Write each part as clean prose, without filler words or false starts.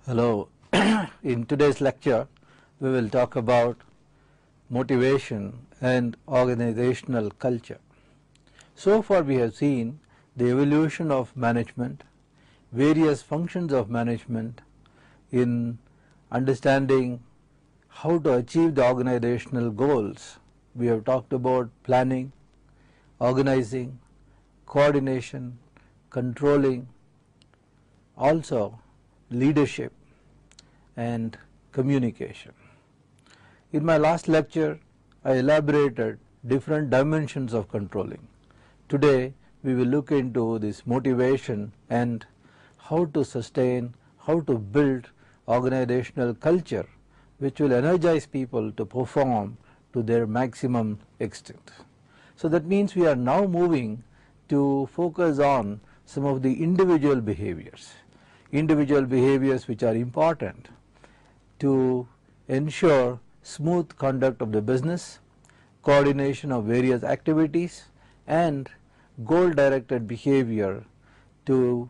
Hello. In today's lecture, we will talk about motivation and organizational culture. So far we have seen the evolution of management, various functions of management in understanding how to achieve the organizational goals. We have talked about planning, organizing, coordination, controlling, also leadership and communication. In my last lecture, I elaborated different dimensions of controlling. Today, we will look into this motivation and how to sustain, how to build organizational culture which will energize people to perform to their maximum extent. So that means we are now moving to focus on some of the individual behaviors which are important to ensure smooth conduct of the business, coordination of various activities and goal directed behavior to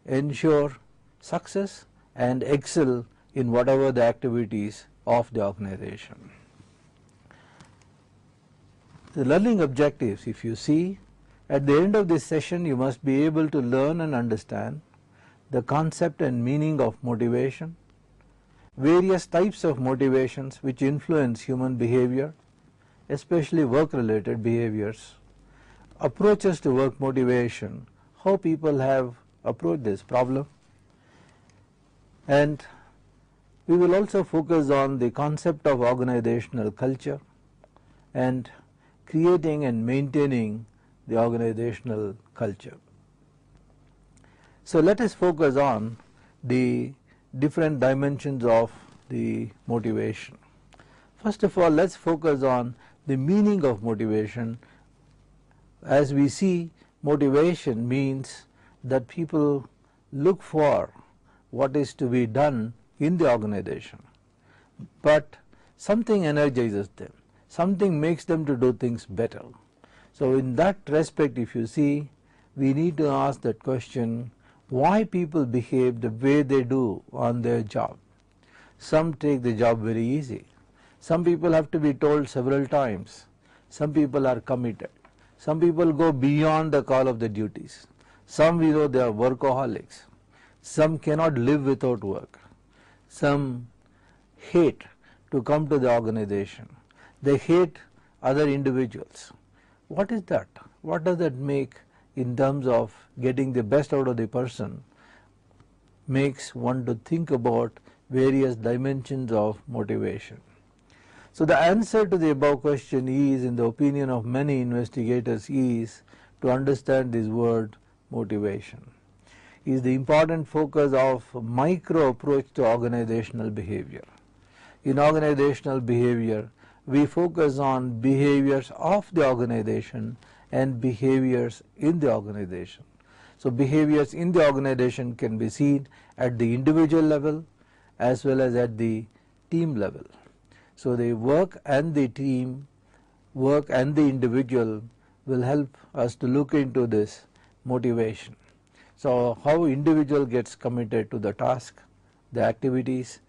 ensure success and excel in whatever the activities of the organization. The learning objectives, if you see, at the end of this session you must be able to learn and understand the concept and meaning of motivation, various types of motivations which influence human behavior, especially work related behaviors, approaches to work motivation, how people have approached this problem, and we will also focus on the concept of organizational culture and creating and maintaining the organizational culture. So let us focus on the different dimensions of the motivation. First of all, let's focus on the meaning of motivation. As we see, motivation means that people look for what is to be done in the organization, but something energizes them, something makes them to do things better. So in that respect, if you see, we need to ask that question, why people behave the way they do on their job. Some take the job very easy. Some people have to be told several times. Some people are committed. Some people go beyond the call of the duties. Some we know they are workaholics. Some cannot live without work. Some hate to come to the organization. They hate other individuals. What is that? What does that make in terms of getting the best out of the person? Makes one to think about various dimensions of motivation. So the answer to the above question is, in the opinion of many investigators, is to understand this word motivation. Is the important focus of micro approach to organizational behavior. In organizational behavior, we focus on behaviors of the organization and behaviors in the organization. So behaviors in the organization can be seen at the individual level as well as at the team level. So the work and the team, work and the individual will help us to look into this motivation. So how individual gets committed to the task, the activities,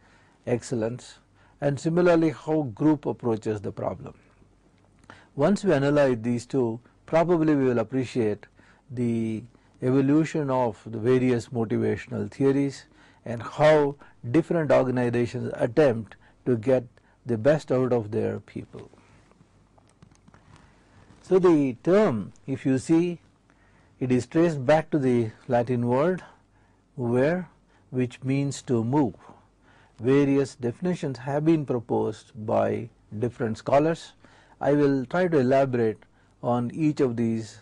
excellence, and similarly how group approaches the problem. Once we analyze these two, probably we will appreciate the evolution of the various motivational theories and how different organizations attempt to get the best out of their people. So the term, if you see, it is traced back to the Latin word movere, which means to move. Various definitions have been proposed by different scholars. I will try to elaborate on each of these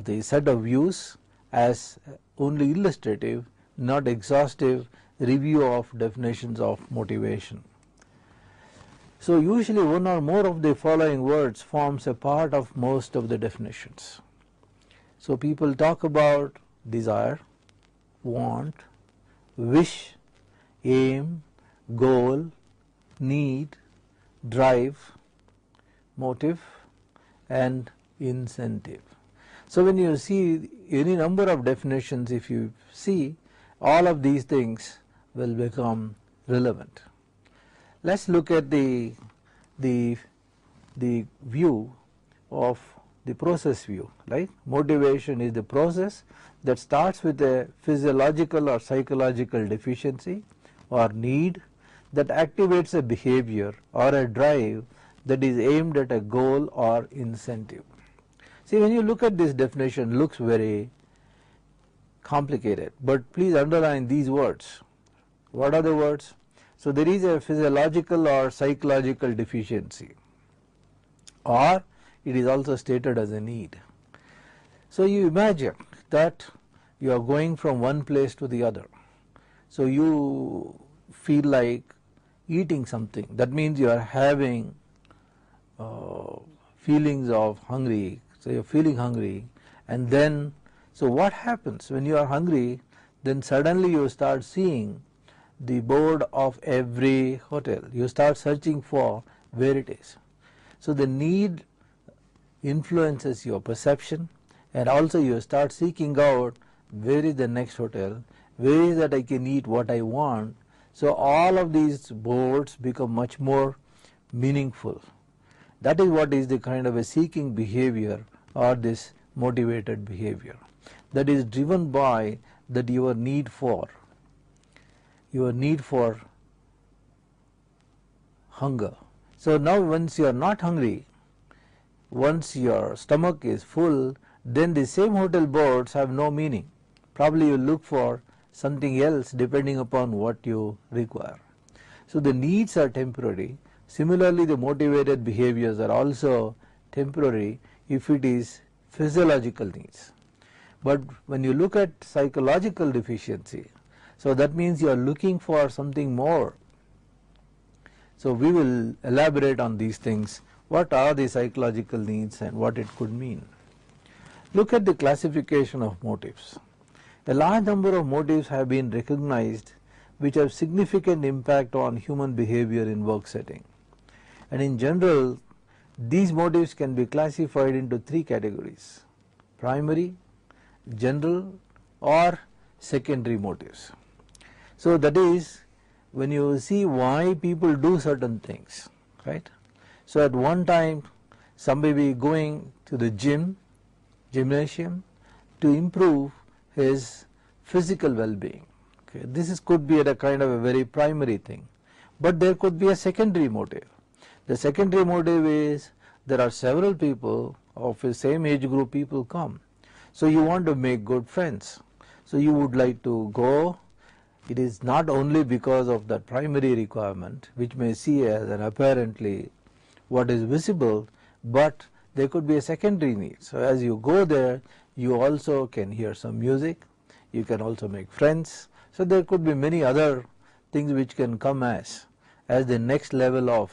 the set of views as only illustrative, not exhaustive review of definitions of motivation. So usually one or more of the following words forms a part of most of the definitions. So people talk about desire, want, wish, aim, goal, need, drive, motive and incentive. So when you see any number of definitions, if you see, all of these things will become relevant. Let's look at the view of the process view, right? Motivation is the process that starts with a physiological or psychological deficiency or need that activates a behavior or a drive that is aimed at a goal or incentive. See, when you look at this definition, looks very complicated, but please underline these words. What are the words? So there is a physiological or psychological deficiency, or it is also stated as a need. So you imagine that you are going from one place to the other. So you feel like eating something. That means you are having feelings of hungry. So you are feeling hungry, and then so what happens when you are hungry? Then suddenly you start seeing the board of every hotel. You start searching for where it is. So the need influences your perception, and also you start seeking out where is the next hotel, where is that I can eat what I want. So all of these boards become much more meaningful. That is what is the kind of a seeking behavior or this motivated behavior that is driven by that your need for hunger. So now once you are not hungry, once your stomach is full, then the same hotel boards have no meaning. Probably you look for something else depending upon what you require. So the needs are temporary. Similarly, the motivated behaviors are also temporary if it is physiological needs. But when you look at psychological deficiency, so that means you are looking for something more. So we will elaborate on these things. What are the psychological needs and what it could mean? Look at the classification of motives. A large number of motives have been recognized which have significant impact on human behavior in work setting. And in general, these motives can be classified into three categories: primary, general, or secondary motives. So that is when you see why people do certain things, right? So at one time somebody be going to the gymnasium to improve his physical well-being. Okay, this could be at a kind of a very primary thing, but there could be a secondary motive. The secondary motive is there are several people of the same age group people come. So you want to make good friends. So you would like to go. It is not only because of that primary requirement, which may see as an apparently what is visible, but there could be a secondary need. So as you go there, you also can hear some music, you can also make friends. So there could be many other things which can come as the next level of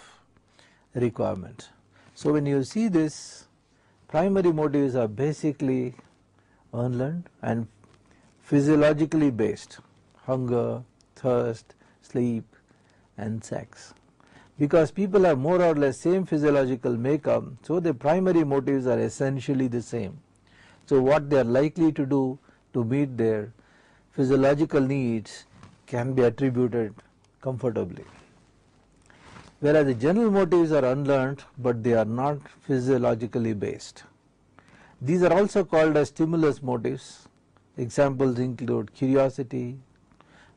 requirement. So when you see this, primary motives are basically unlearned and physiologically based: hunger, thirst, sleep, and sex. Because people have more or less same physiological makeup, so the primary motives are essentially the same. So what they are likely to do to meet their physiological needs can be attributed comfortably. Whereas the general motives are unlearned, but they are not physiologically based. These are also called as stimulus motives. Examples include curiosity,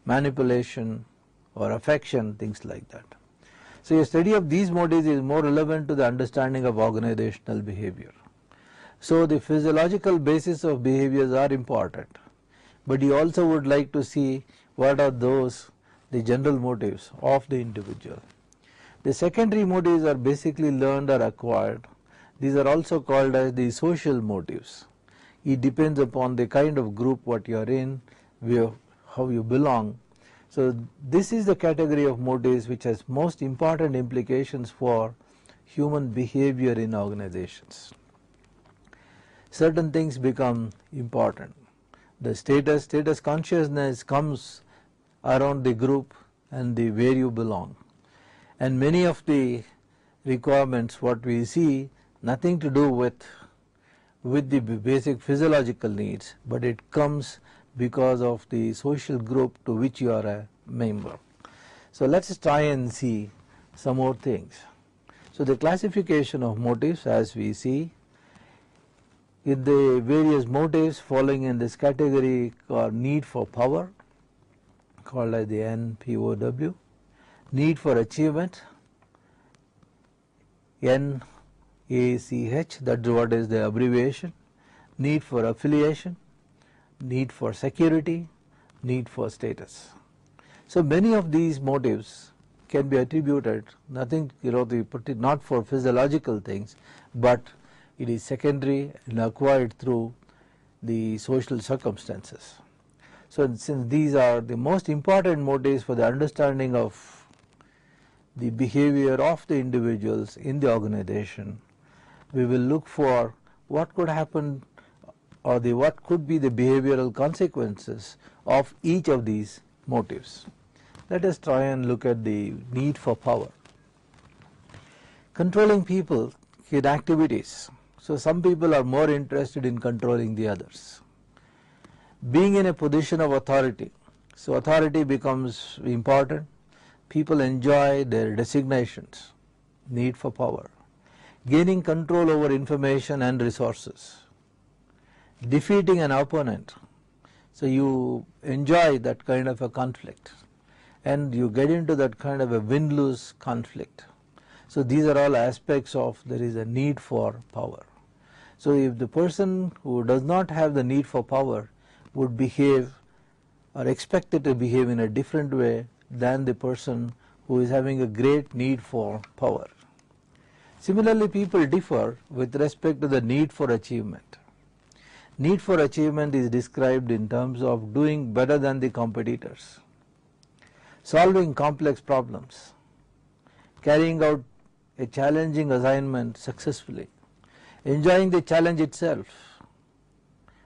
manipulation, or affection, things like that. So a study of these motives is more relevant to the understanding of organizational behavior. So the physiological basis of behaviors are important, but you also would like to see what are the general motives of the individual. The secondary motives are basically learned or acquired. These are also called as the social motives. It depends upon the kind of group what you are in, how you belong. So this is the category of motives which has most important implications for human behavior in organizations. Certain things become important. The status consciousness comes around the group and the where you belong. And many of the requirements what we see nothing to do with the basic physiological needs, but it comes because of the social group to which you are member. So let us try and see some more things. So the classification of motives, as we see, in the various motives falling in this category are need for power, called as the NPOW, need for achievement, NACH, that is what is the abbreviation, need for affiliation, need for security, need for status. So many of these motives can be attributed, nothing, not for physiological things, but it is secondary and acquired through the social circumstances. So since these are the most important motives for the understanding of the behavior of the individuals in the organization, we will look for what could happen or what could be the behavioral consequences of each of these motives. Let us try and look at the need for power. Controlling people in activities. So some people are more interested in controlling the others. Being in a position of authority. So authority becomes important. People enjoy their designations. Need for power. Gaining control over information and resources. Defeating an opponent. So you enjoy that kind of a conflict, and you get into that kind of a win-lose conflict. So these are all aspects of there is a need for power. So if the person who does not have the need for power would behave or expected to behave in a different way than the person who is having a great need for power. Similarly, people differ with respect to the need for achievement. Need for achievement is described in terms of doing better than the competitors, solving complex problems, carrying out a challenging assignment successfully, enjoying the challenge itself.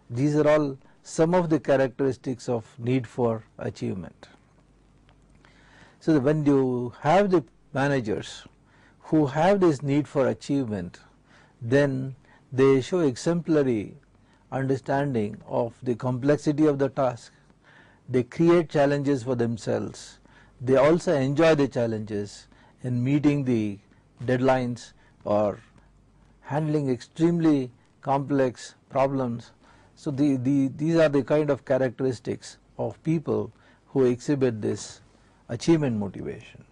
These are all some of the characteristics of need for achievement. So when you have the managers who have this need for achievement, then they show exemplary understanding of the complexity of the task. They create challenges for themselves. They also enjoy the challenges in meeting the deadlines or handling extremely complex problems. So these are the kind of characteristics of people who exhibit this achievement motivation.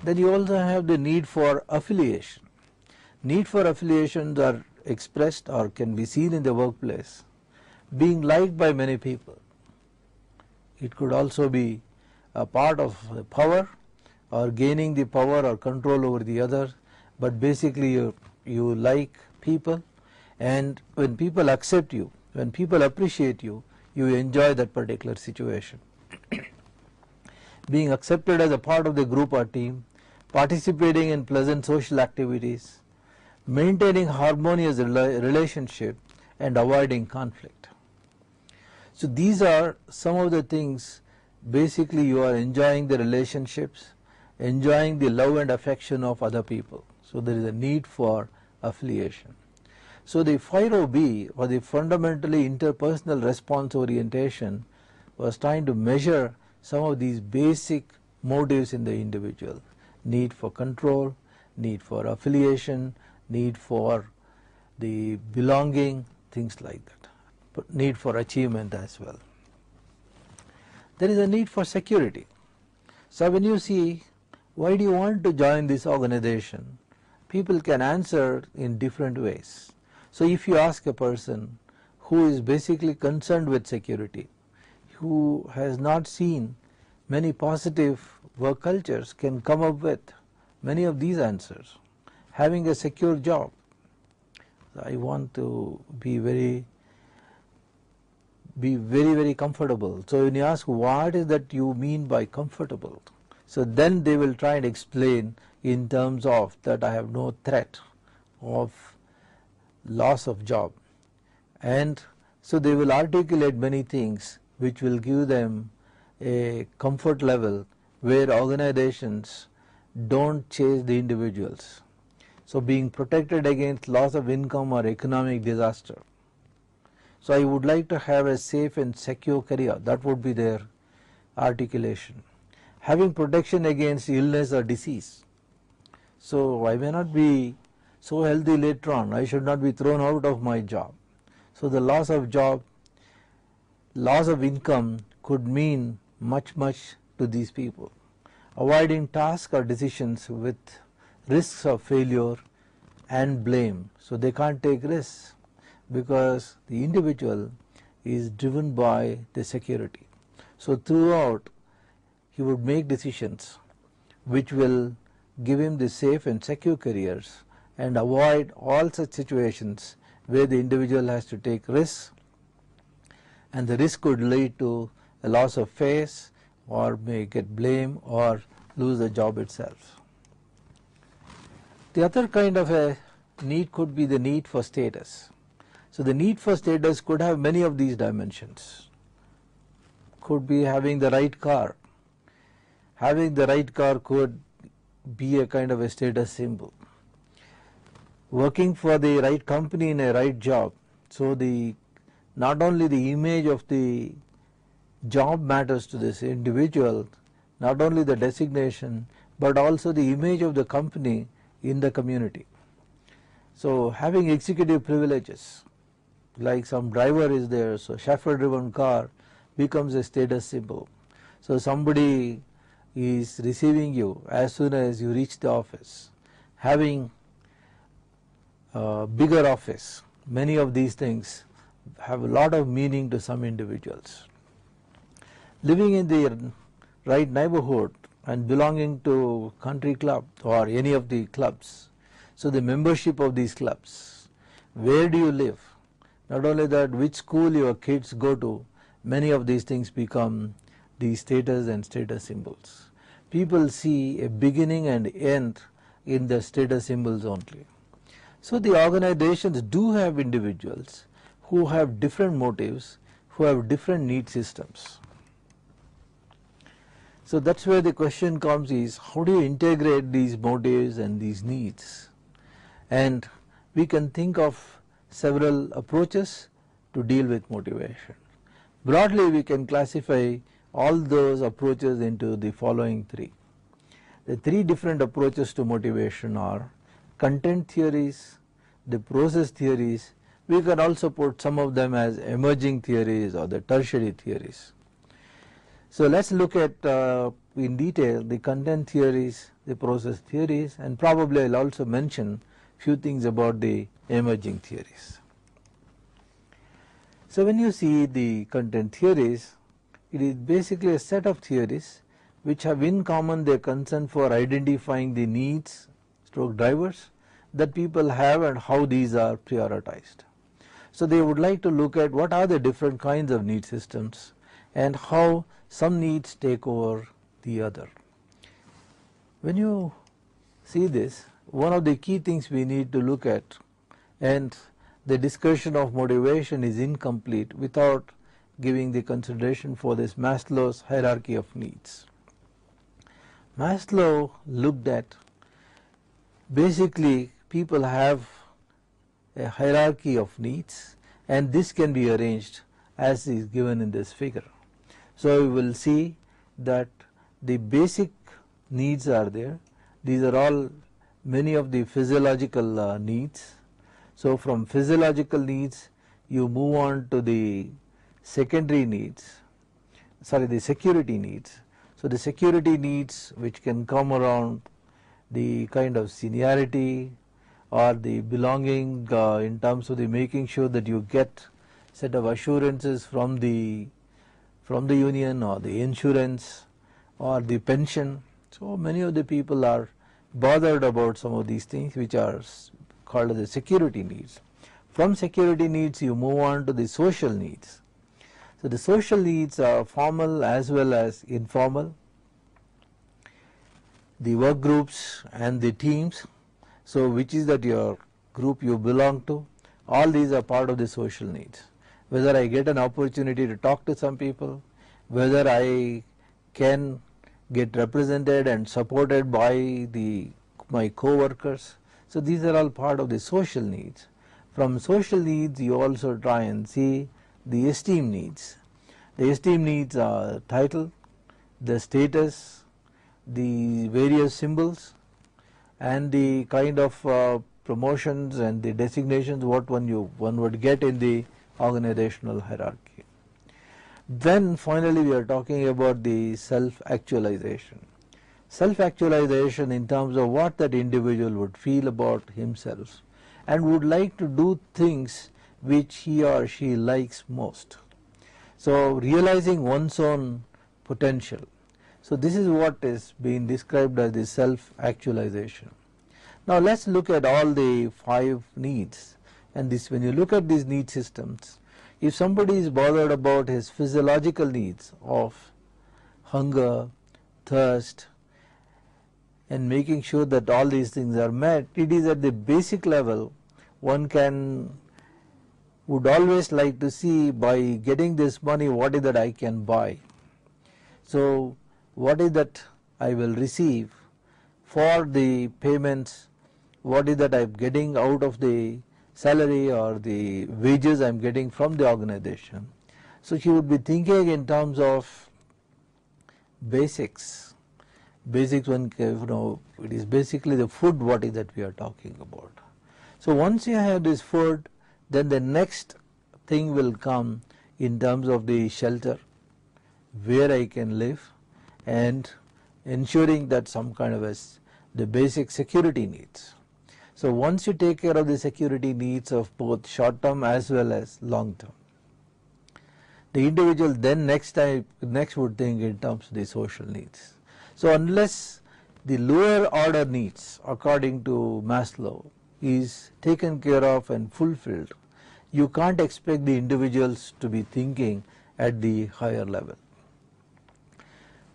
Then you also have the need for affiliation. Need for affiliations are expressed or can be seen in the workplace, being liked by many people. It could also be a part of the power or gaining the power or control over the other, but basically you like people, and when people accept you, when people appreciate you, you enjoy that particular situation. Being accepted as a part of the group or team, participating in pleasant social activities, maintaining harmonious relationship, and avoiding conflict. So these are some of the things. Basically you are enjoying the relationships, enjoying the love and affection of other people. So there is a need for affiliation. So the 5OB, or the fundamentally interpersonal response orientation, was trying to measure some of these basic motives in the individual. Need for control, need for affiliation, need for the belonging, things like that, but need for achievement as well. There is a need for security. So when you see why do you want to join this organization, people can answer in different ways. So if you ask a person who is basically concerned with security, who has not seen many positive work cultures, can come up with many of these answers. Having a secure job. I want to be very comfortable. So when you ask what is that you mean by comfortable, so then they will try and explain in terms of that I have no threat of loss of job, and so they will articulate many things which will give them a comfort level where organizations don't chase the individuals. So being protected against loss of income or economic disaster. So I would like to have a safe and secure career. That would be their articulation. having protection against illness or disease. So I may not be so healthy later on, I should not be thrown out of my job. So the loss of job, loss of income could mean much to these people. Avoiding tasks or decisions with risks of failure and blame. So they can't take risks because the individual is driven by the security. So throughout he would make decisions which will give him the safe and secure careers and avoid all such situations where the individual has to take risks, and the risk could lead to a loss of face or may get blame or lose the job itself. The other kind of a need could be the need for status. So the need for status could have many of these dimensions. Could be having the right car. Having the right car could be a kind of a status symbol. Working for the right company in a right job. So not only the image of the job matters to this individual, not only the designation, but also the image of the company in the community. So having executive privileges, like some driver is there, so chauffeur driven car becomes a status symbol. So somebody is receiving you as soon as you reach the office, having a bigger office. Many of these things have a lot of meaning to some individuals. Living in the right neighborhood and belonging to country club or any of the clubs. So the membership of these clubs, where do you live? Not only that, which school your kids go to, many of these things become the status and status symbols. People see a beginning and end in the status symbols only. So the organizations do have individuals who have different motives, who have different need systems. So that's where the question comes is, how do you integrate these motives and these needs? And we can think of several approaches to deal with motivation. Broadly, we can classify all those approaches into the following three. The three different approaches to motivation are content theories, the process theories. We can also put some of them as emerging theories or the tertiary theories. So let's look at in detail the content theories, the process theories, and probably I'll also mention few things about the emerging theories. So when you see the content theories, it is basically a set of theories which have in common their concern for identifying the needs stroke drivers that people have and how these are prioritized. So they would like to look at what are the different kinds of need systems and how some needs take over the other. When you see this, one of the key things we need to look at, and the discussion of motivation is incomplete without giving the consideration for this Maslow's hierarchy of needs. Maslow looked at basically people have a hierarchy of needs, and this can be arranged as is given in this figure. So we will see that the basic needs are there. These are all many of the physiological needs. So from physiological needs you move on to the secondary needs, the security needs. So the security needs which can come around the kind of seniority or the belonging in terms of the making sure that you get set of assurances from the union or the insurance or the pension. So many of the people are bothered about some of these things which are called the security needs. From security needs you move on to the social needs. So the social needs are formal as well as informal. The work groups and the teams, so which is that your group you belong to, all these are part of the social needs. Whether I get an opportunity to talk to some people, whether I can get represented and supported by my co-workers. So these are all part of the social needs. From social needs you also try and see the esteem needs. The esteem needs are title, the status, the various symbols and the kind of promotions and the designations what one would get in the organizational hierarchy. Then finally we are talking about the self-actualization. Self-actualization in terms of what that individual would feel about himself and would like to do things which he or she likes most. So realizing one's own potential. So this is what is being described as the self-actualization. Now let's look at all the 5 needs, and this, when you look at these need systems, if somebody is bothered about his physiological needs of hunger, thirst, and making sure that all these things are met, it is at the basic level one would always like to see, by getting this money, what is that I can buy. So what is that I will receive for the payments, what is that I am getting out of the salary or the wages I am getting from the organization. So he would be thinking in terms of basics. Basics, one, it is basically the food, what is that we are talking about. So once you have this food, then the next thing will come in terms of the shelter, where I can live, and ensuring that some kind of the basic security needs. So once you take care of the security needs of both short term as well as long term, the individual then next would think in terms of the social needs. So unless the lower order needs according to Maslow is taken care of and fulfilled, you can't expect the individuals to be thinking at the higher level.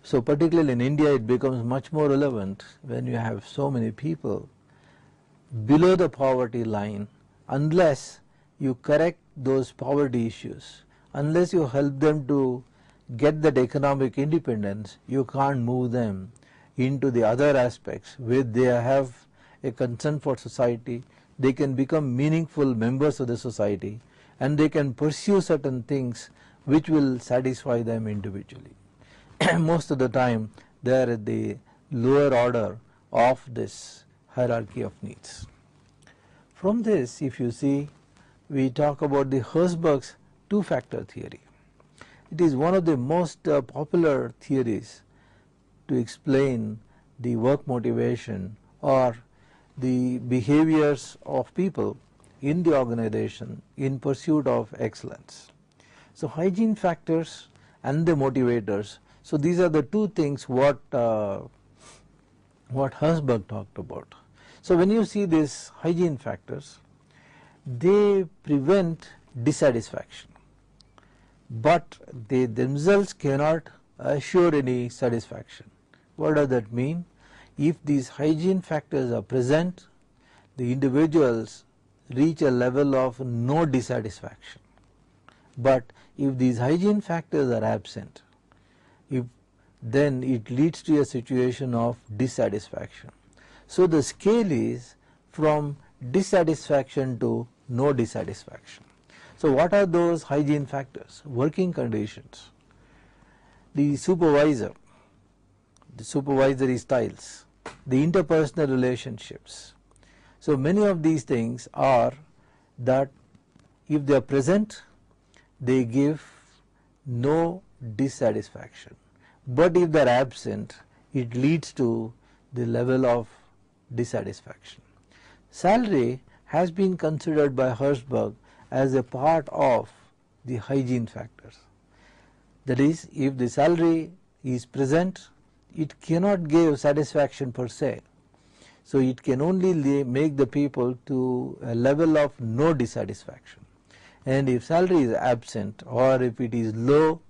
So particularly in India it becomes much more relevant when you have so many people below the poverty line. Unless you correct those poverty issues, unless you help them to get that economic independence, you can't move them into the other aspects where they have a concern for society, they can become meaningful members of the society, and they can pursue certain things which will satisfy them individually. Most of the time they are at the lower order of this hierarchy of needs. From this, if you see, we talk about the Herzberg's 2-factor theory. It is one of the most popular theories to explain the work motivation or the behaviors of people in the organization in pursuit of excellence. So hygiene factors and the motivators. So these are the 2 things what Herzberg talked about. So when you see these hygiene factors, they prevent dissatisfaction, but they themselves cannot assure any satisfaction. What does that mean? If these hygiene factors are present, the individuals reach a level of no dissatisfaction. But if these hygiene factors are absent, then it leads to a situation of dissatisfaction. So the scale is from dissatisfaction to no dissatisfaction. So what are those hygiene factors? Working conditions, the supervisory styles, the interpersonal relationships. So many of these things are that if they are present, they give no dissatisfaction, but if they are absent, it leads to the level of dissatisfaction. Salary has been considered by Herzberg as a part of the hygiene factors. That is, if the salary is present, it cannot give satisfaction per se. So it can only make the people to a level of no dissatisfaction. And if salary is absent or if it is low,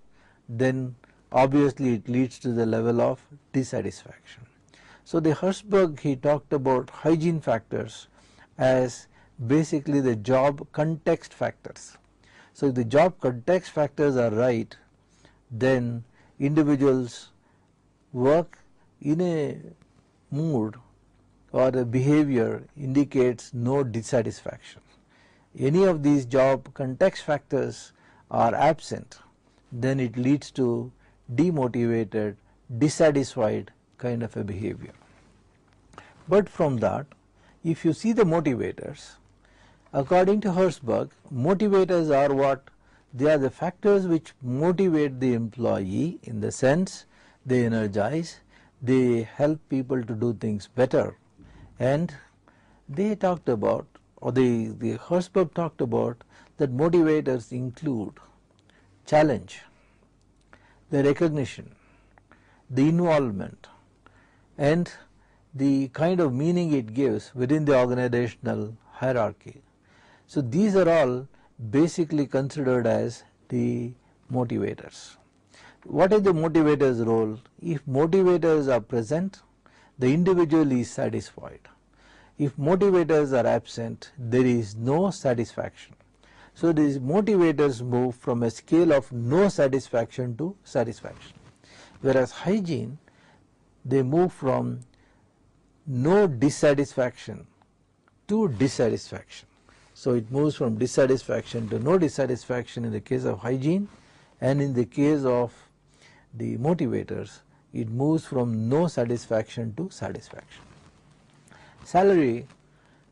then obviously it leads to the level of dissatisfaction. So the Herzberg, he talked about hygiene factors as basically the job context factors. So if the job context factors are right, then individuals work in a mood or a behavior indicates no dissatisfaction. Any of these job context factors are absent, then it leads to demotivated, dissatisfied kind of a behavior. But from that, if you see the motivators, according to Herzberg, motivators are what? They are the factors which motivate the employee, in the sense they energize, they help people to do things better. And they talked about, or the Herzberg talked about, that motivators include challenge, the recognition, the involvement, and the kind of meaning it gives within the organizational hierarchy. So these are all basically considered as the motivators. What is the motivator's role? If motivators are present, the individual is satisfied. If motivators are absent, there is no satisfaction. So these motivators move from a scale of no satisfaction to satisfaction. Whereas hygiene, they move from no dissatisfaction to dissatisfaction. So it moves from dissatisfaction to no dissatisfaction in the case of hygiene, and in the case of the motivators, it moves from no satisfaction to satisfaction. Salary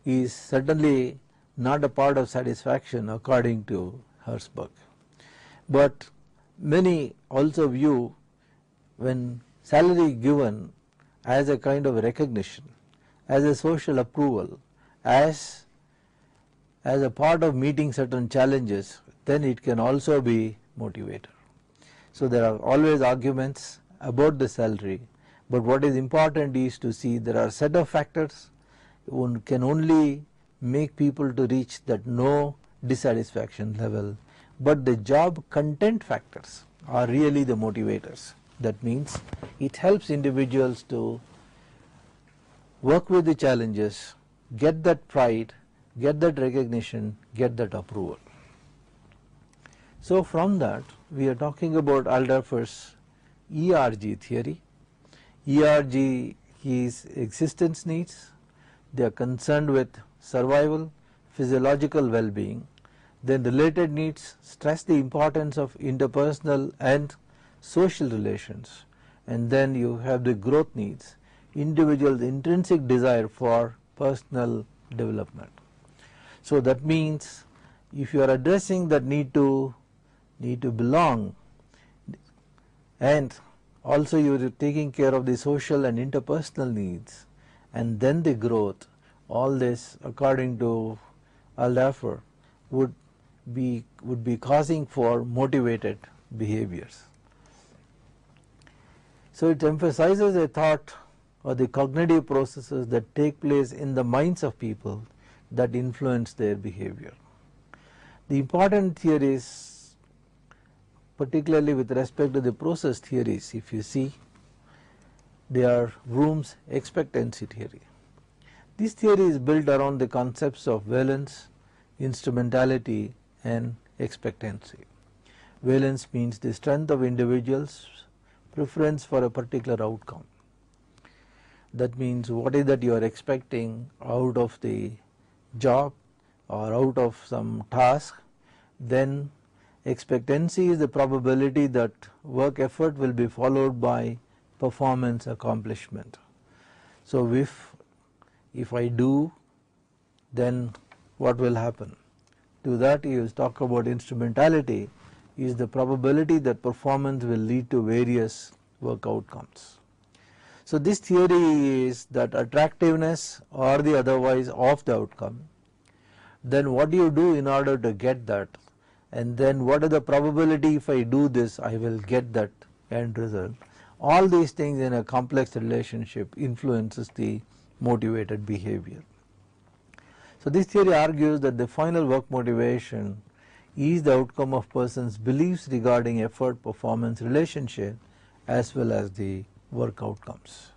is certainly not a part of satisfaction according to Herzberg, but many also view when salary given as a kind of recognition, as a social approval, as a part of meeting certain challenges, then it can also be motivator. So there are always arguments about the salary, but what is important is to see there are a set of factors one can only make people to reach that no dissatisfaction level, but the job content factors are really the motivators. That means it helps individuals to work with the challenges, get that pride, get that recognition, get that approval. So from that we are talking about Alderfer's ERG theory. ERG is existence needs. They are concerned with survival, physiological well-being. Then related needs stress the importance of interpersonal and social relations. And then you have the growth needs, individual's intrinsic desire for personal development. So that means if you are addressing that need to belong, and also you are taking care of the social and interpersonal needs, and then the growth, all this according to Alderfer would be causing for motivated behaviors. So it emphasizes a thought or the cognitive processes that take place in the minds of people that influence their behavior. The important theories, particularly with respect to the process theories, if you see, they are Vroom's expectancy theory. This theory is built around the concepts of valence, instrumentality, and expectancy. Valence means the strength of individuals' preference for a particular outcome. That means what is that you are expecting out of the job or out of some task. Then expectancy is the probability that work effort will be followed by performance accomplishment. So if I do, then what will happen? To that you talk about instrumentality is the probability that performance will lead to various work outcomes. So this theory is that attractiveness or the otherwise of the outcome, then what do you do in order to get that, and then what is the probability if I do this I will get that end result. All these things in a complex relationship influences the motivated behavior. So this theory argues that the final work motivation is the outcome of person's beliefs regarding effort, performance, relationship, as well as the work outcomes.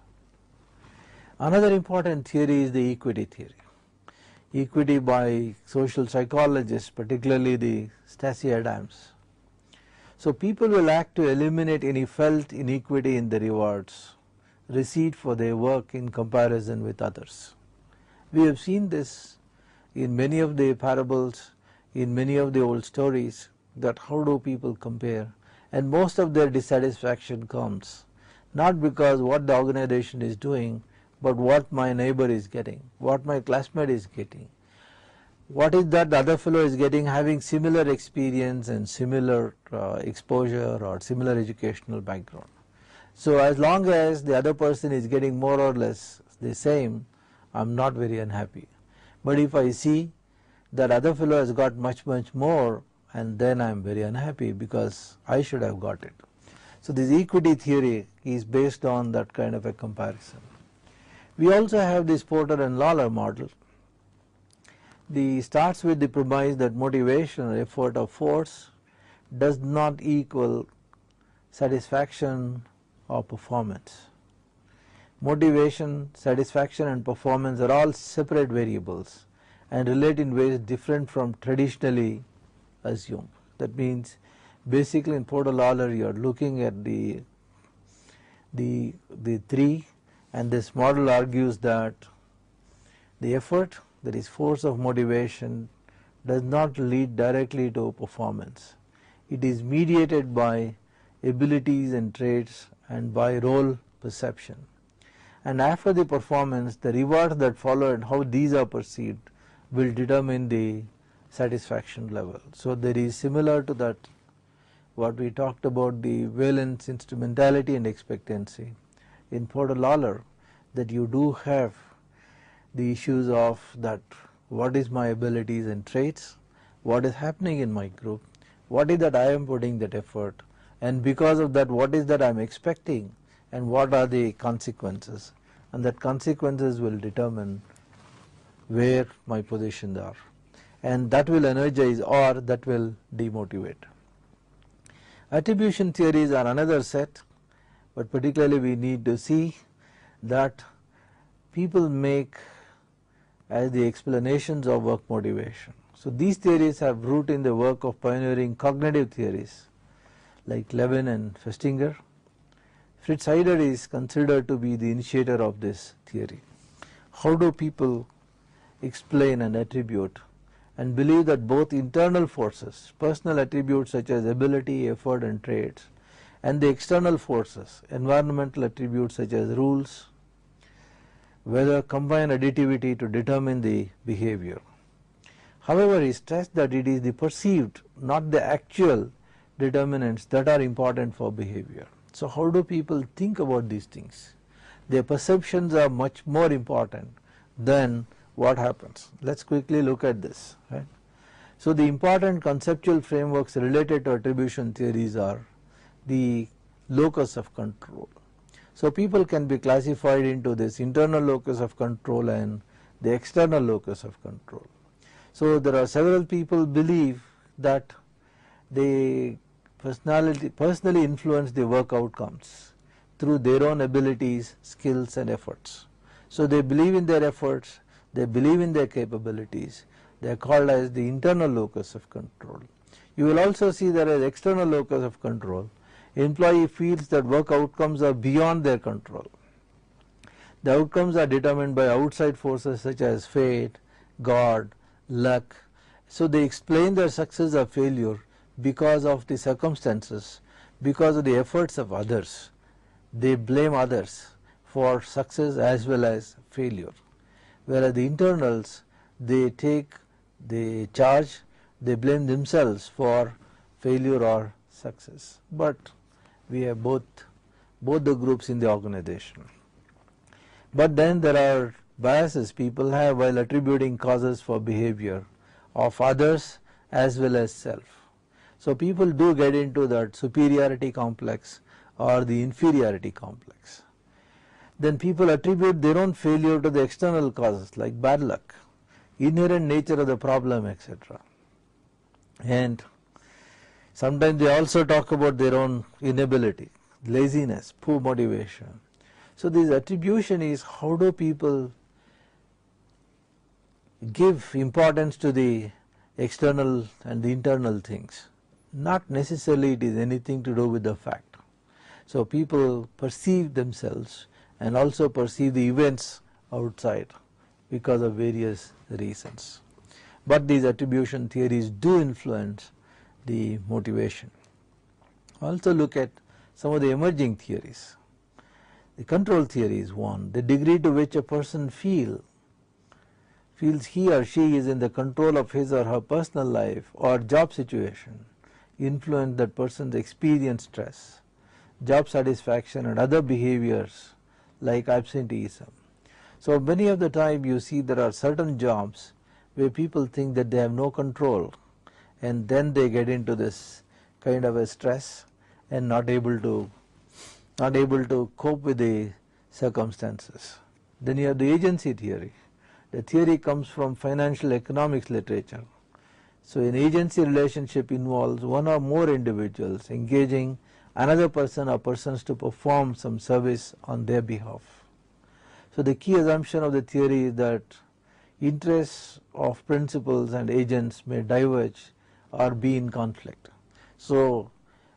Another important theory is the equity theory. Equity by social psychologists, particularly the Stacey Adams. So people will act to eliminate any felt inequity in the rewards received for their work in comparison with others. We have seen this in many of the parables, in many of the old stories, that how do people compare, and most of their dissatisfaction comes not because what the organization is doing, but what my neighbor is getting, what my classmate is getting. What is that the other fellow is getting, having similar experience and similar exposure or similar educational background. So as long as the other person is getting more or less the same, I am not very unhappy. But if I see that other fellow has got much more, and then I am very unhappy because I should have got it. So this equity theory is based on that kind of a comparison. We also have this Porter and Lawler model. The starts with the premise that motivation or effort or force does not equal satisfaction or performance. Motivation, satisfaction and performance are all separate variables and relate in ways different from traditionally assumed. That means basically in Porter-Lawler you are looking at the three, and this model argues that the effort, that is force of motivation, does not lead directly to performance. It is mediated by abilities and traits and by role perception. And after the performance, the rewards that follow and how these are perceived will determine the satisfaction level. So there is similar to that what we talked about, the valence, instrumentality and expectancy. In Porter-Lawler, that you do have the issues of that what is my abilities and traits, what is happening in my group, what is that I am putting that effort, and because of that what is that I am expecting and what are the consequences, and that consequences will determine where my positions are, and that will energize or that will demotivate. Attribution theories are another set, but particularly we need to see that people make as the explanations of work motivation. So these theories have root in the work of pioneering cognitive theories like Levin and Festinger. Fritz Heider is considered to be the initiator of this theory. How do people explain and attribute and believe that both internal forces, personal attributes such as ability, effort and traits, and the external forces, environmental attributes such as rules, whether combine additivity to determine the behavior. However, he stressed that it is the perceived, not the actual determinants that are important for behavior. So how do people think about these things? Their perceptions are much more important than what happens. Let's quickly look at this. Right? So the important conceptual frameworks related to attribution theories are the locus of control. So people can be classified into this internal locus of control and the external locus of control. So there are several people believe that they personally influence the work outcomes through their own abilities, skills and efforts. So they believe in their efforts, they believe in their capabilities, they are called as the internal locus of control. You will also see there is external locus of control. Employee feels that work outcomes are beyond their control. The outcomes are determined by outside forces such as fate, God, luck. So they explain their success or failure because of the circumstances, because of the efforts of others. They blame others for success as well as failure. Whereas the internals, they take the charge, they blame themselves for failure or success. But we have both the groups in the organization. But then there are biases people have while attributing causes for behavior of others as well as self. So people do get into that superiority complex or the inferiority complex. Then people attribute their own failure to the external causes like bad luck, inherent nature of the problem, etc. And sometimes they also talk about their own inability, laziness, poor motivation. So this attribution is how do people give importance to the external and the internal things. Not necessarily it is anything to do with the fact. So people perceive themselves and also perceive the events outside because of various reasons. But these attribution theories do influence the motivation. Also look at some of the emerging theories. The control theory is one. The degree to which a person feels he or she is in the control of his or her personal life or job situation influence that person's experience stress, job satisfaction and other behaviors like absenteeism. So many of the time you see there are certain jobs where people think that they have no control, and then they get into this kind of a stress and not able to cope with the circumstances. Then you have the agency theory. The theory comes from financial economics literature. So an agency relationship involves one or more individuals engaging another person or persons to perform some service on their behalf. So the key assumption of the theory is that interests of principals and agents may diverge or be in conflict. So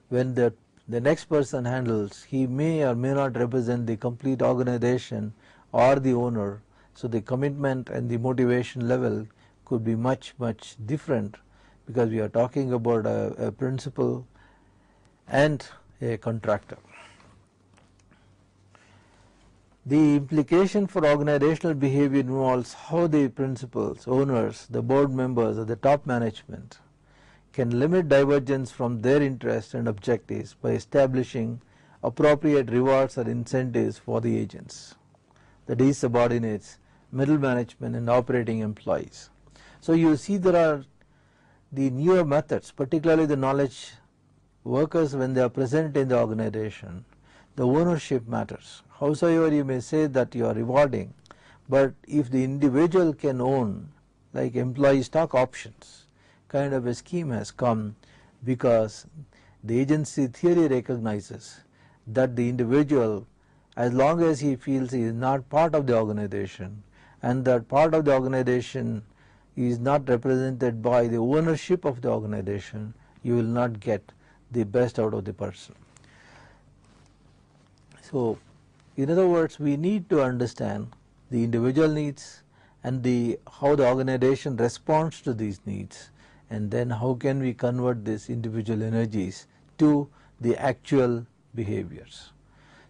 when the next person handles, he may or may not represent the complete organization or the owner. So the commitment and the motivation level could be much different, because we are talking about a principal and a contractor. The implication for organizational behavior involves how the principals, owners, the board members or the top management can limit divergence from their interests and objectives by establishing appropriate rewards or incentives for the agents, that is subordinates, middle management and operating employees. So you see there are the newer methods, particularly the knowledge workers when they are present in the organization. The ownership matters. Howsoever you may say that you are rewarding, but if the individual can own, like employee stock options, kind of a scheme has come, because the agency theory recognizes that the individual, as long as he feels he is not part of the organization and that part of the organization is not represented by the ownership of the organization, you will not get the best out of the person. So in other words, we need to understand the individual needs and how the organization responds to these needs, and then how can we convert these individual energies to the actual behaviors.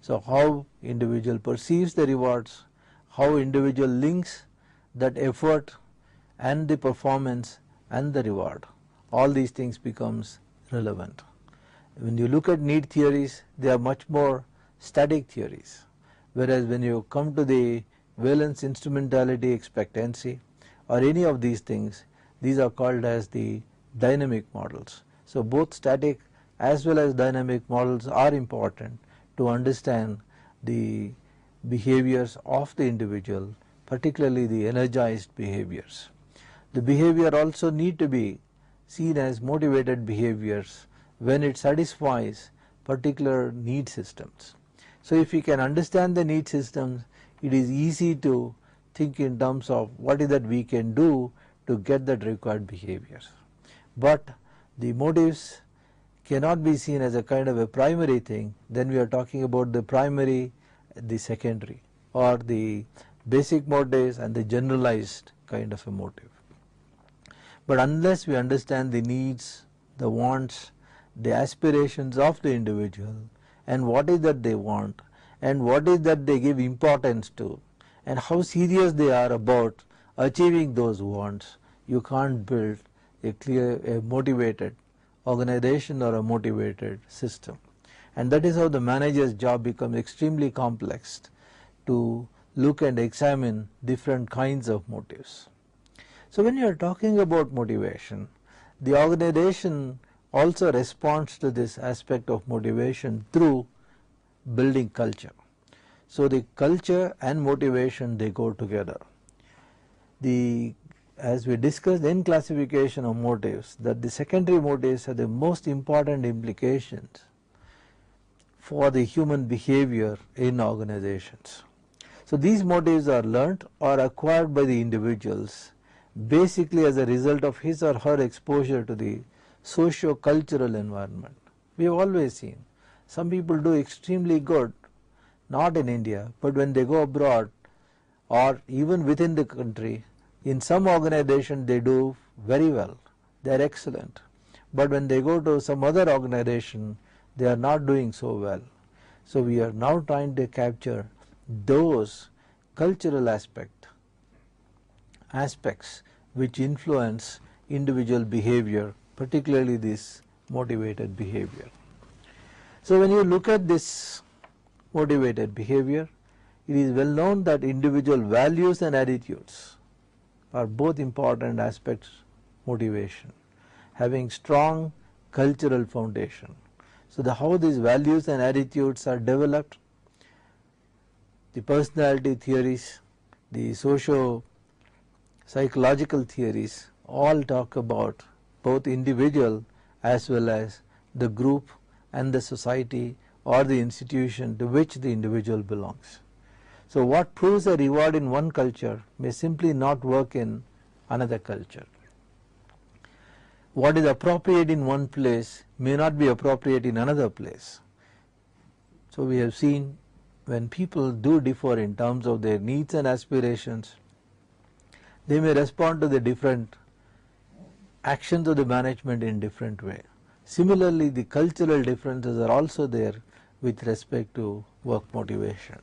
So how individual perceives the rewards, how individual links that effort and the performance and the reward, all these things becomes relevant. When you look at need theories, they are much more static theories, whereas when you come to the valence, instrumentality, expectancy or any of these things, these are called as the dynamic models. So both static as well as dynamic models are important to understand the behaviors of the individual, particularly the energized behaviors. The behavior also need to be seen as motivated behaviors when it satisfies particular need systems. So if we can understand the need systems, it is easy to think in terms of what is that we can do to get that required behaviors. But the motives cannot be seen as a kind of a primary thing, then we are talking about the primary, the secondary, or the basic motives and the generalized kind of a motive. But unless we understand the needs, the wants, the aspirations of the individual, and what is that they want, and what is that they give importance to, and how serious they are about achieving those wants, you can't build a motivated organization or a motivated system. And that is how the manager's job becomes extremely complex, to look and examine different kinds of motives. So when you are talking about motivation, the organization also responds to this aspect of motivation through building culture. So the culture and motivation, they go together. As we discussed in classification of motives, that the secondary motives have the most important implications for the human behavior in organizations. So these motives are learnt or acquired by the individuals basically as a result of his or her exposure to the socio-cultural environment. We have always seen some people do extremely good, not in India, but when they go abroad or even within the country, in some organization they do very well, they are excellent. But when they go to some other organization, they are not doing so well. So we are now trying to capture those cultural aspects which influence individual behavior, particularly this motivated behavior. So when you look at this motivated behavior, it is well known that individual values and attitudes are both important aspects of motivation, having strong cultural foundation. So how these values and attitudes are developed, the personality theories, the socio-psychological theories all talk about both individual as well as the group and the society or the institution to which the individual belongs. So what proves a reward in one culture may simply not work in another culture. What is appropriate in one place may not be appropriate in another place. So we have seen when people do differ in terms of their needs and aspirations, they may respond to the different actions of the management in different way. Similarly, the cultural differences are also there with respect to work motivation.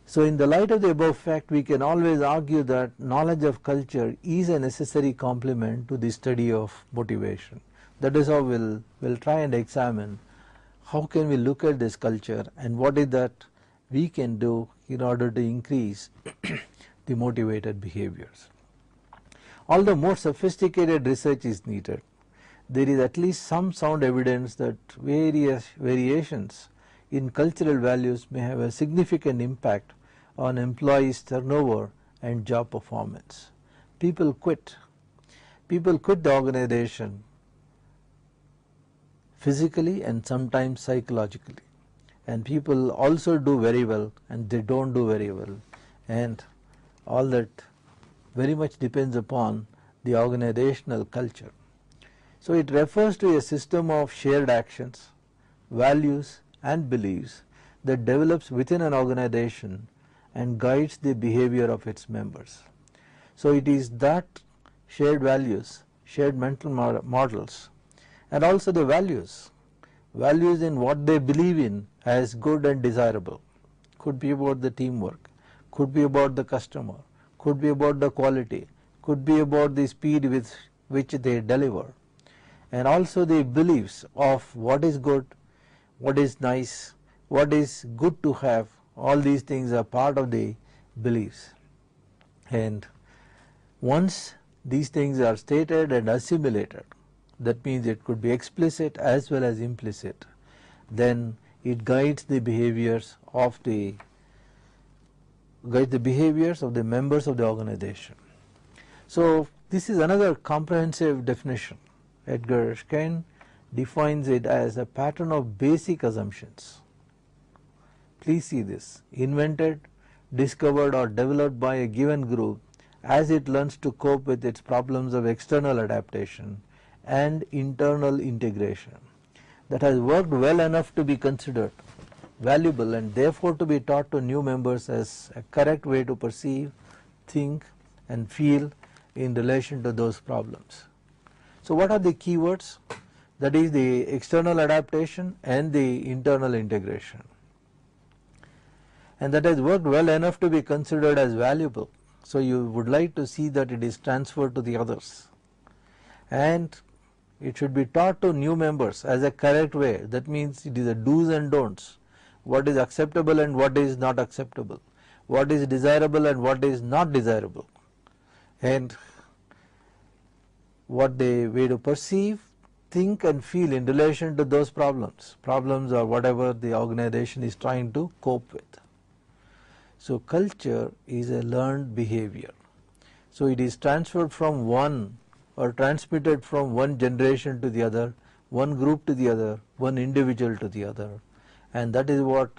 So in the light of the above fact, we can always argue that knowledge of culture is a necessary complement to the study of motivation. That is how we'll try and examine how can we look at this culture and what is that we can do in order to increase the motivated behaviors. Although more sophisticated research is needed, there is at least some sound evidence that various variations in cultural values may have a significant impact on employees' turnover and job performance. People quit the organization physically and sometimes psychologically, and people also do very well and they don't do very well, and all that very much depends upon the organizational culture. So it refers to a system of shared actions, values and beliefs that develops within an organization and guides the behavior of its members. So it is that shared values, shared mental models, and also the values in what they believe in as good and desirable. Could be about the teamwork, could be about the customer, could be about the quality, could be about the speed with which they deliver, and also the beliefs of what is good, what is nice, what is good to have. All these things are part of the beliefs, and once these things are stated and assimilated, that means it could be explicit as well as implicit, then it guides the behaviors of the members of the organization. So this is another comprehensive definition. Edgar Schein defines it as a pattern of basic assumptions. Please see this: invented, discovered or developed by a given group as it learns to cope with its problems of external adaptation and internal integration, that has worked well enough to be considered valuable and therefore to be taught to new members as a correct way to perceive, think and feel in relation to those problems. So what are the key words? That is the external adaptation and the internal integration, and that has worked well enough to be considered as valuable. So you would like to see that it is transferred to the others, and it should be taught to new members as a correct way. That means it is a do's and don'ts, what is acceptable and what is not acceptable, what is desirable and what is not desirable, and what they way to perceive, think and feel in relation to those problems or whatever the organization is trying to cope with. So culture is a learned behavior. So it is transferred from one or transmitted from one generation to the other, one group to the other, one individual to the other, and that is what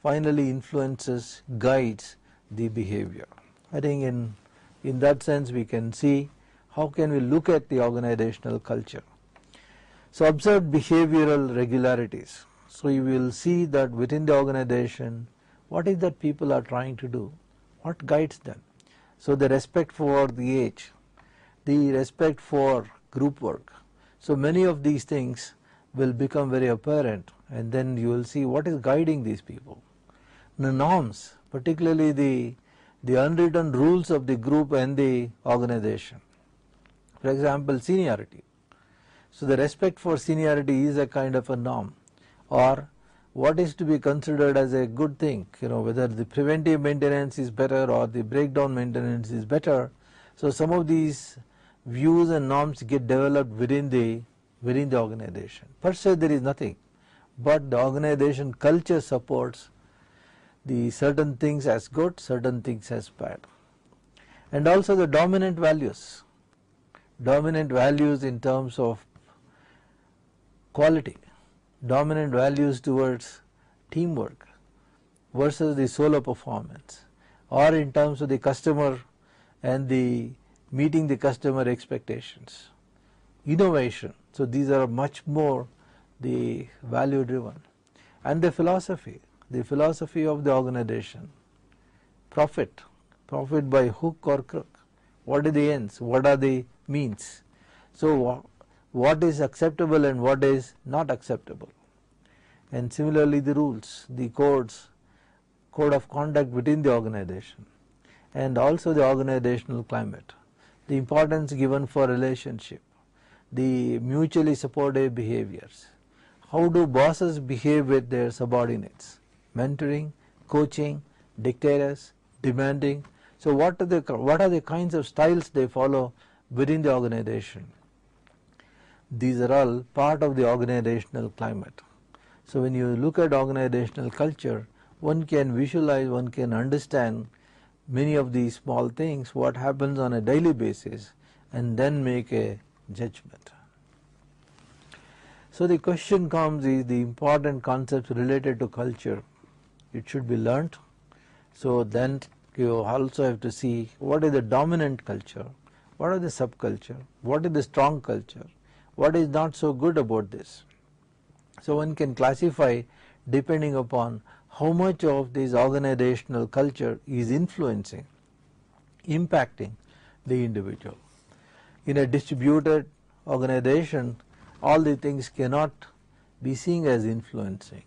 finally influences, guides the behavior. I think in that sense we can see how can we look at the organizational culture. So observe behavioral regularities. So you will see that within the organization, what is that people are trying to do, what guides them. So the respect for the age, the respect for group work. So many of these things will become very apparent, and then you will see what is guiding these people. The norms, particularly the unwritten rules of the group and the organization. For example, seniority. So the respect for seniority is a kind of a norm, or what is to be considered as a good thing, whether the preventive maintenance is better or the breakdown maintenance is better. So some of these views and norms get developed within the organization. Per se there is nothing, but the organization culture supports the certain things as good, certain things as bad. And also the dominant values in terms of quality, dominant values towards teamwork versus the solo performance, or in terms of the customer and the meeting the customer expectations, innovation. So these are much more the value driven. And the philosophy of the organization, profit by hook or crook. What are the ends, what are the means? So what is acceptable and what is not acceptable. And similarly the rules, the code of conduct within the organization, and also the organizational climate, the importance given for relationship, the mutually supportive behaviors. How do bosses behave with their subordinates? Mentoring, coaching, dictators, demanding. So what are the kinds of styles they follow within the organization? These are all part of the organizational climate. So when you look at organizational culture, one can visualize, one can understand many of these small things, what happens on a daily basis, and then make a judgment. So the question comes is the important concepts related to culture. It should be learnt. So then you also have to see what is the dominant culture, what are the subculture, what is the strong culture, what is not so good about this. So one can classify depending upon how much of this organizational culture is influencing, impacting the individual. In a distributed organization, all the things cannot be seen as influencing.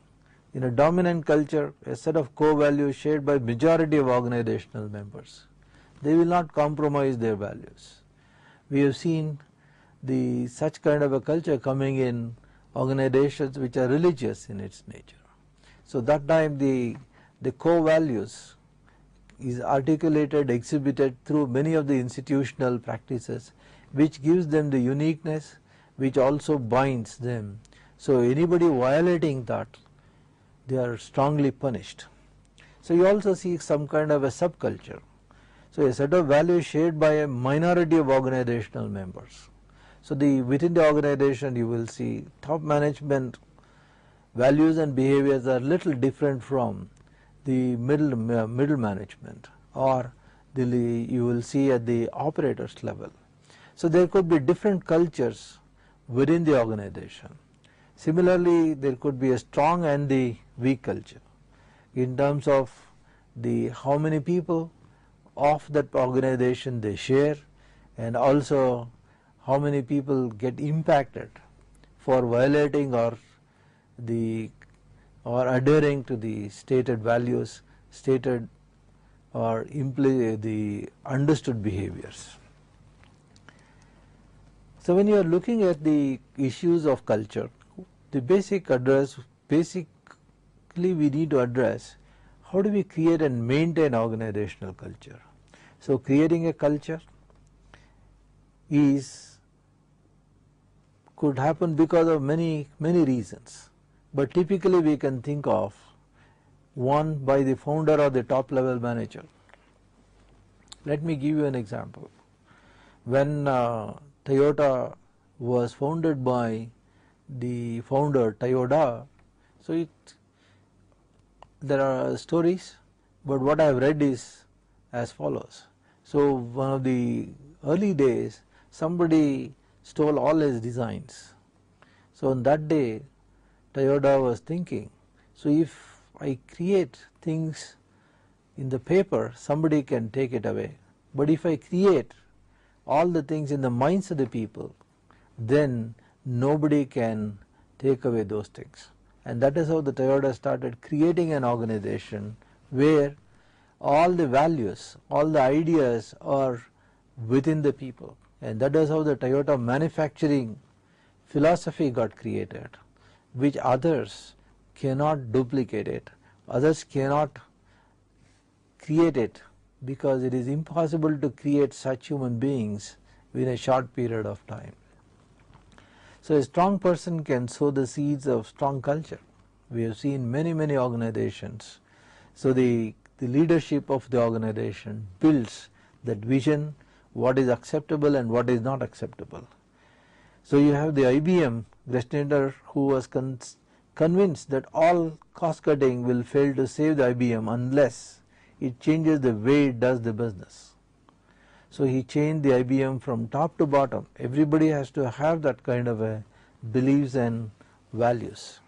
In a dominant culture, a set of core values shared by majority of organizational members. They will not compromise their values. We have seen such kind of a culture coming in organizations which are religious in its nature. So that time the core values is articulated, exhibited through many of the institutional practices, which gives them the uniqueness, which also binds them. So anybody violating that, they are strongly punished. So you also see some kind of a subculture. So a set of values shared by a minority of organizational members. So within the organization you will see top management values and behaviors are little different from the middle management, or you will see at the operators level. So there could be different cultures within the organization. Similarly, there could be a strong and the weak culture in terms of how many people of that organization they share, and also how many people get impacted for violating or adhering to the stated values, stated or the understood behaviors. So when you are looking at the issues of culture, the basically we need to address how do we create and maintain organizational culture. So creating a culture could happen because of many reasons, but typically we can think of one by the founder or the top level manager. Let me give you an example. When Toyota was founded by the founder Toyoda, so there are stories, but what I have read is as follows. So one of the early days, somebody stole all his designs. So on that day Toyoda was thinking, so if I create things in the paper, somebody can take it away, but if I create all the things in the minds of the people, then nobody can take away those things. And that is how the Toyota started creating an organization where all the values, all the ideas are within the people. And that is how the Toyota manufacturing philosophy got created, which others cannot duplicate it, others cannot create it, because it is impossible to create such human beings within a short period of time. So a strong person can sow the seeds of strong culture. We have seen many organizations. So the leadership of the organization builds that vision, what is acceptable and what is not acceptable. So you have the IBM, Gerstner, who was convinced that all cost cutting will fail to save the IBM unless it changes the way it does the business. So he changed the IBM from top to bottom. Everybody has to have that kind of a beliefs and values.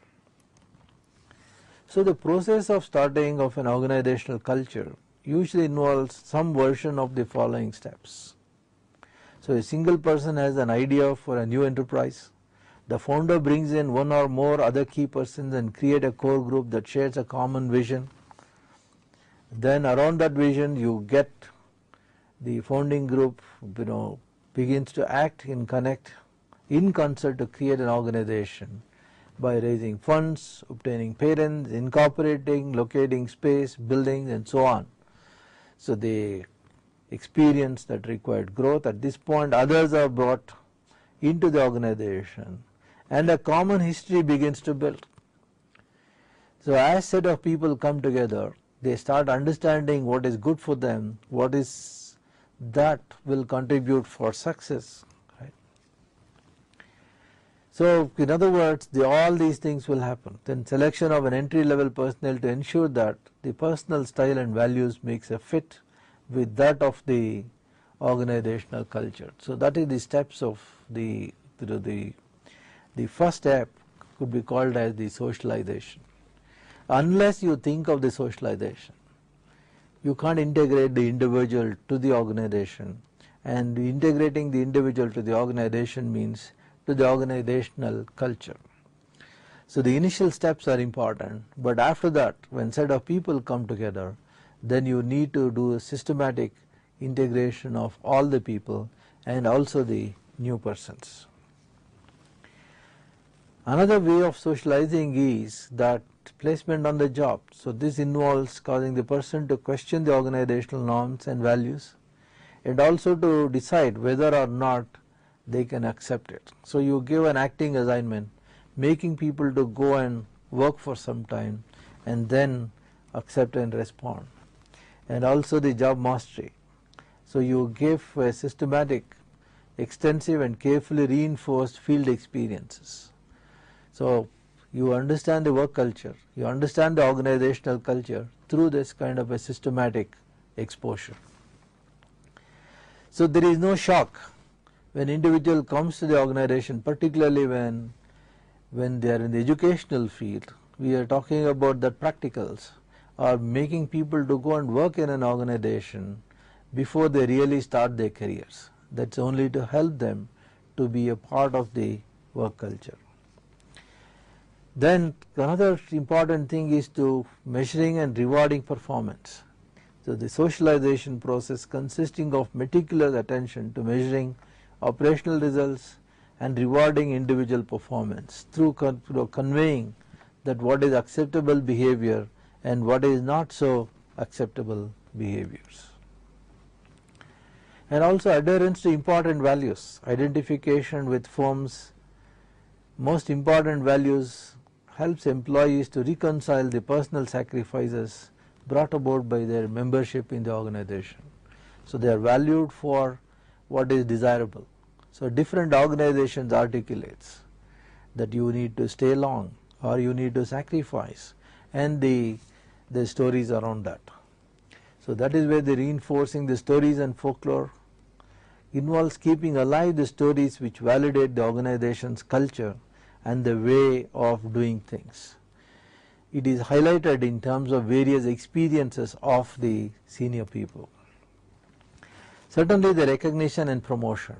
So the process of starting of an organizational culture usually involves some version of the following steps. So a single person has an idea for a new enterprise. The founder brings in one or more other key persons and create a core group that shares a common vision. Then around that vision you get the founding group, begins to act in concert to create an organization by raising funds, obtaining patents, incorporating, locating space, buildings and so on. So they experience that required growth. At this point others are brought into the organization and a common history begins to build. So as set of people come together, they start understanding what is good for them, what is that will contribute for success. Right? So in other words, all these things will happen. Then selection of an entry level personnel to ensure that the personal style and values makes a fit with that of the organizational culture. So that is the steps of the first step could be called as the socialization. Unless you think of the socialization, you can't integrate the individual to the organization, and integrating the individual to the organization means to the organizational culture. So the initial steps are important, but after that when set of people come together, then you need to do a systematic integration of all the people and also the new persons. Another way of socializing is that placement on the job. So this involves causing the person to question the organizational norms and values and also to decide whether or not they can accept it. So you give an acting assignment, making people to go and work for some time and then accept and respond. And also the job mastery. So you give a systematic, extensive and carefully reinforced field experiences. So you understand the work culture, you understand the organizational culture through this kind of a systematic exposure. So there is no shock when individual comes to the organization, particularly when they are in the educational field. We are talking about the practicals, or making people to go and work in an organization before they really start their careers. That's only to help them to be a part of the work culture. Then another important thing is to measuring and rewarding performance. So the socialization process consisting of meticulous attention to measuring operational results and rewarding individual performance through conveying that what is acceptable behavior and what is not so acceptable behaviors. And also adherence to important values, identification with firm's most important values helps employees to reconcile the personal sacrifices brought about by their membership in the organization. So they are valued for what is desirable. So different organizations articulates that you need to stay long or you need to sacrifice, and the stories around that. So that is where the reinforcing the stories and folklore involves keeping alive the stories which validate the organization's culture and the way of doing things. It is highlighted in terms of various experiences of the senior people. Certainly the recognition and promotion.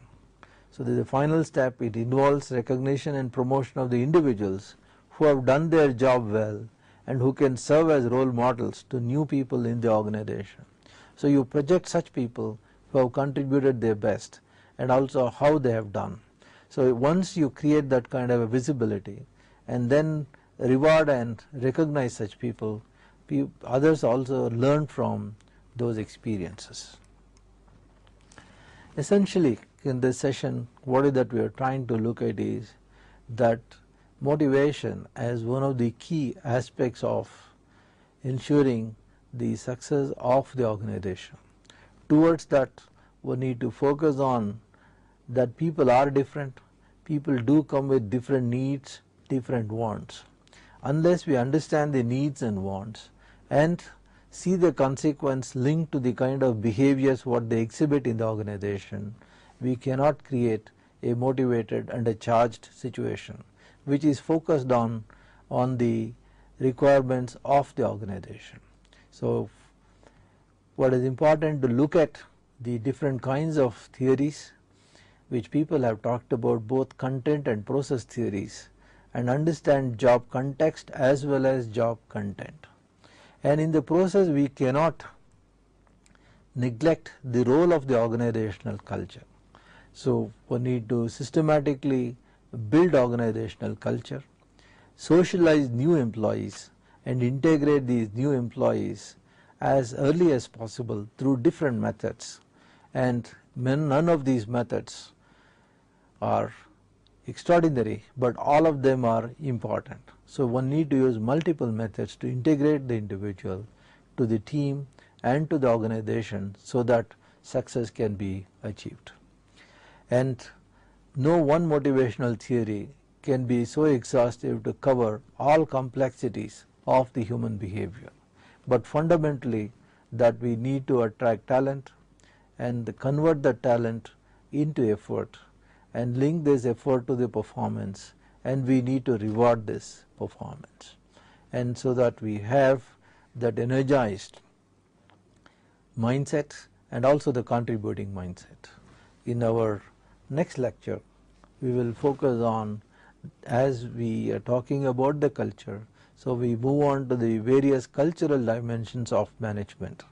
So the final step, it involves recognition and promotion of the individuals who have done their job well and who can serve as role models to new people in the organization. So you project such people who have contributed their best and also how they have done. So once you create that kind of a visibility and then reward and recognize such people, others also learn from those experiences. Essentially in this session, what is that we are trying to look at is that motivation as one of the key aspects of ensuring the success of the organization. Towards that, we need to focus on that people are different, people do come with different needs, different wants. Unless we understand the needs and wants and see the consequence linked to the kind of behaviors what they exhibit in the organization, we cannot create a motivated and a charged situation which is focused on the requirements of the organization. So what is important to look at the different kinds of theories which people have talked about, both content and process theories, and understand job context as well as job content. And in the process we cannot neglect the role of the organizational culture. So we need to systematically build organizational culture, socialize new employees and integrate these new employees as early as possible through different methods, and none of these methods are extraordinary, but all of them are important. So one need to use multiple methods to integrate the individual to the team and to the organization so that success can be achieved. And no one motivational theory can be so exhaustive to cover all complexities of the human behavior, but fundamentally that we need to attract talent and convert the talent into effort and link this effort to the performance, and we need to reward this performance, and so that we have that energized mindset and also the contributing mindset. In our next lecture we will focus on, as we are talking about the culture, so we move on to the various cultural dimensions of management,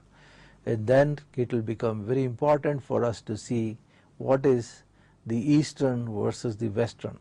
and then it will become very important for us to see what is the Eastern versus the Western